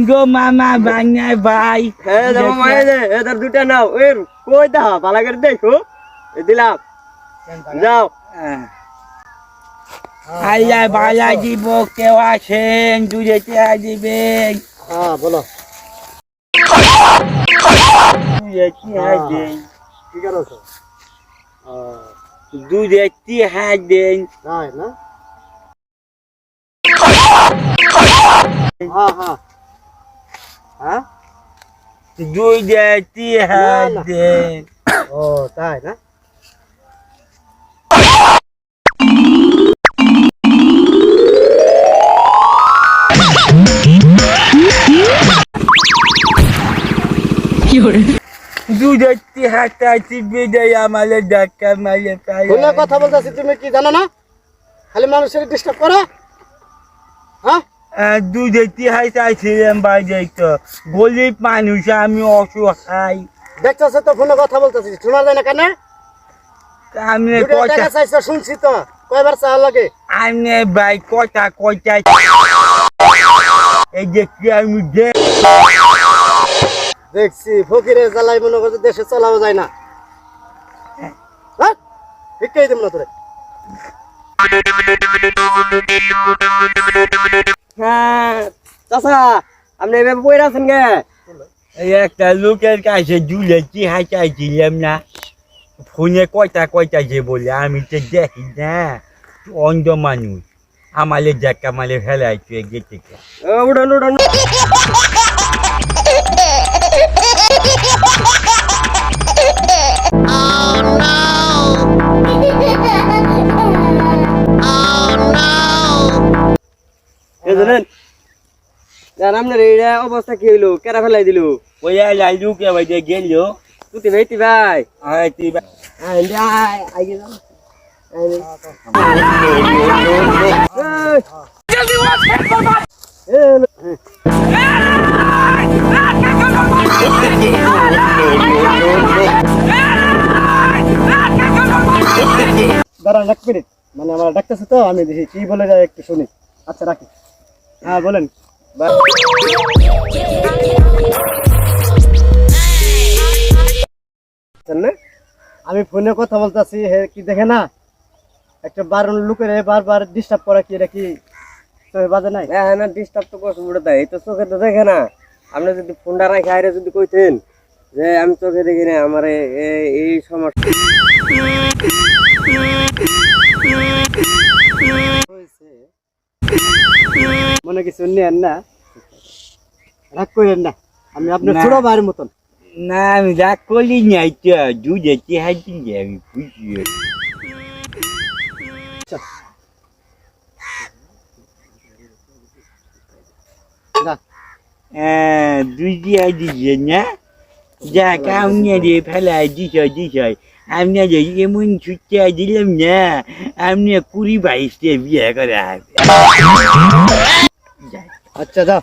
গো মামা বাংলা ভাই এদের দুটা নাও এর কই দা ভালো করে দেখো দিলাম যাও আল্লাহ বালা দিব কেউ আছেন দুধে চেয়া দিবেন হ্যাঁ বলো দুধে চেয়া দেন কি করছো দুধে চেয়া দেন তাই না হ্যাঁ হ্যাঁ হ্যাঁ দুধে চেয়া দেন ও তাই না দুধের চেহাটা চিপে দেয় আমাদের ধাক্কা মারে ফোনে কথা বলতেছি তুমি কি জানো না খালি মানুষের ডিস্টার্ব করো হ্যাঁ দুধের চেহারা চাইছিলাম বাইরে তো গরিব মানুষ আমি অসহায় দেখতেছো তো ফোনে কথা বলতেছি শোনা যায় না কেন আমি টাকা চাইছো শুনছি তো কয়বার চা লাগে আমি ভাই কথা এই যে কি আমি দেখছি ফকিরের জ্বালাই মনে করছে দেশে চালানো যায় না ভিক্ষাই দেব না তোরে হ্যাঁ চাচা আপনি এভাবে বই আছেন গে একটা লোকের কাছে দুধের চেহারা চাইছিলাম না ফোনে কয়টা যে বলে আমি তো দেখি না অন্ধ মানুষ আমাদের ধাক্কা মারে ফেলাইছে গেছে উড়ান উড়ান অবস্থা কি হইলো কেরা ফেলাই দিল ওই লালু কে ভাই গেল তুই ভাইতি ভাই তুই দাঁড়ান এক মিনিট মানে আমার ডাকতেছে তো আমি দেখি কি বলে যায় একটু শুনি আচ্ছা রাখি হ্যাঁ বলেন আমি ফোনে কথা বলতেছি কি দেখে না একটা বারণ লোকের বারবার ডিস্টার্ব করা কি এটা কি চোখে বাজে নাই না ডিস্টার্ব তো করছে উঠে দেয় এই তো চোখে তো দেখে না আপনি যদি ফোনটা রাখে আইরে যদি কইতেন যে আমি চোখে দেখি না আমার এই সমস্যা মনে কিছু নেন না রাগ করেন না আমি আপনার ছোট ভাইয়ের মতন না আমি রাগ করি নাই তো দুধের চেহারা দিলে আমি খুশি দুই চেহারা দিচ্ছে না যা কাউনিয়ারে ফেলাই দিছ আপনাদের এমন ছুটে দিলাম না আপনি 20-22টা বিয়ে করা হবে আচ্ছা যাও